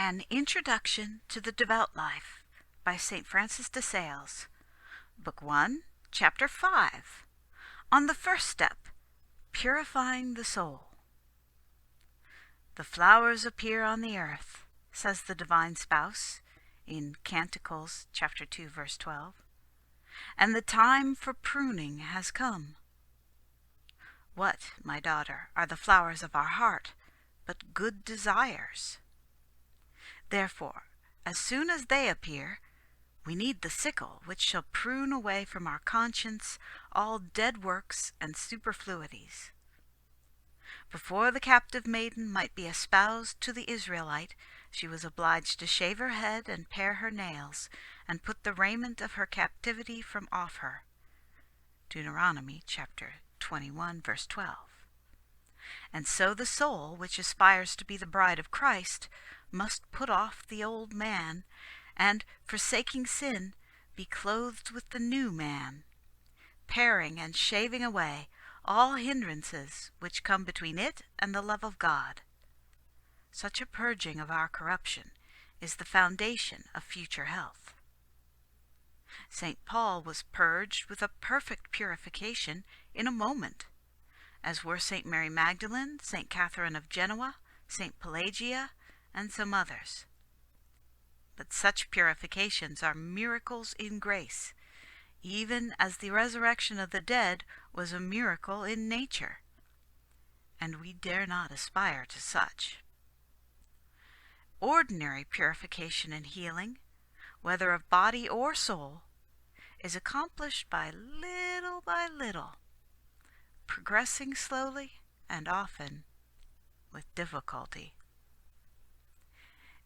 An Introduction to the Devout Life by St. Francis de Sales, Book 1, Chapter 5, on the first step, Purifying the Soul. The flowers appear on the earth, says the Divine Spouse in Canticles chapter 2, verse 12, and the time for pruning has come. What, my daughter, are the flowers of our heart but good desires? Therefore, as soon as they appear, we need the sickle which shall prune away from our conscience all dead works and superfluities. Before the captive maiden might be espoused to the Israelite, she was obliged to shave her head and pare her nails, and put the raiment of her captivity from off her. Deuteronomy chapter 21, verse 12. And so the soul, which aspires to be the bride of Christ, must put off the old man, and, forsaking sin, be clothed with the new man, paring and shaving away all hindrances which come between it and the love of God. Such a purging of our corruption is the foundation of future health. St. Paul was purged with a perfect purification in a moment, as were St. Mary Magdalene, St. Catherine of Genoa, St. Pelagia, and some others. But such purifications are miracles in grace, even as the resurrection of the dead was a miracle in nature, and we dare not aspire to such. Ordinary purification and healing, whether of body or soul, is accomplished by little, progressing slowly and often with difficulty.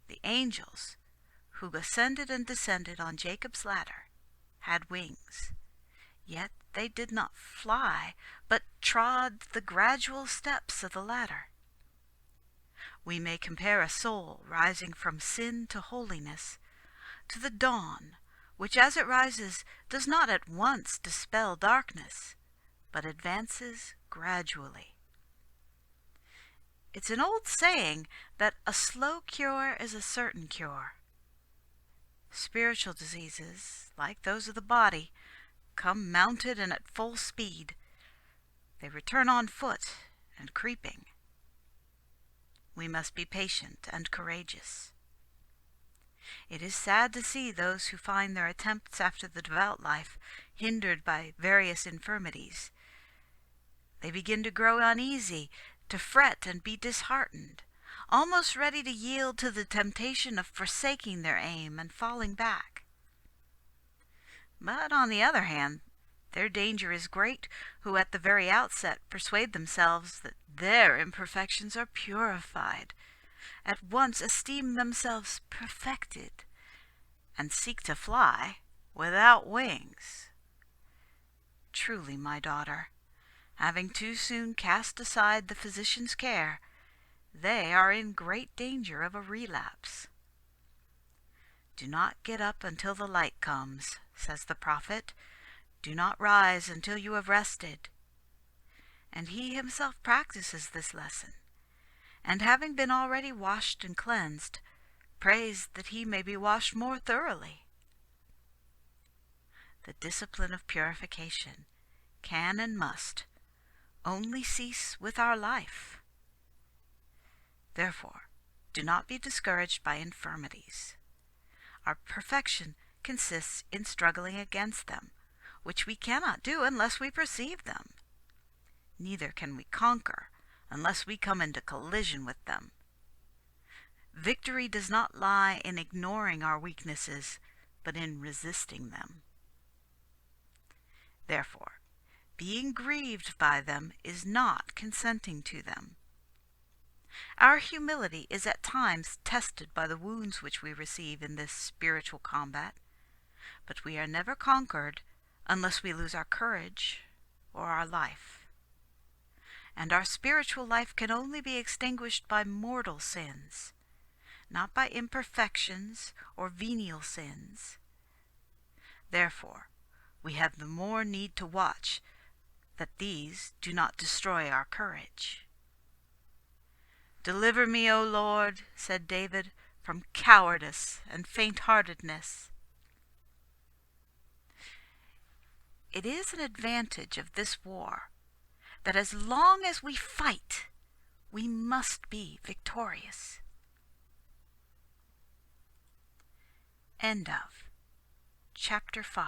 The angels who ascended and descended on Jacob's ladder had wings, yet they did not fly, but trod the gradual steps of the ladder. We may compare a soul rising from sin to holiness to the dawn, which as it rises does not at once dispel darkness, but advances gradually. It's an old saying that a slow cure is a certain cure. Spiritual diseases, like those of the body, come mounted and at full speed. They return on foot and creeping. We must be patient and courageous. It is sad to see those who find their attempts after the devout life hindered by various infirmities. They begin to grow uneasy, to fret and be disheartened, almost ready to yield to the temptation of forsaking their aim and falling back. But on the other hand, their danger is great who at the very outset persuade themselves that their imperfections are purified, at once esteem themselves perfected, and seek to fly without wings. Truly, my daughter, having too soon cast aside the physician's care, they are in great danger of a relapse. Do not get up until the light comes, says the prophet. Do not rise until you have rested. And he himself practices this lesson, and having been already washed and cleansed, prays that he may be washed more thoroughly. The discipline of purification can and must only cease with our life. Therefore, do not be discouraged by infirmities. Our perfection consists in struggling against them, which we cannot do unless we perceive them. Neither can we conquer unless we come into collision with them. Victory does not lie in ignoring our weaknesses, but in resisting them. Therefore, being grieved by them is not consenting to them. Our humility is at times tested by the wounds which we receive in this spiritual combat, but we are never conquered unless we lose our courage or our life. And our spiritual life can only be extinguished by mortal sins, not by imperfections or venial sins. Therefore, we have the more need to watch that these do not destroy our courage. Deliver me, O Lord, said David, from cowardice and faint-heartedness. It is an advantage of this war that as long as we fight, we must be victorious. End of Chapter 5.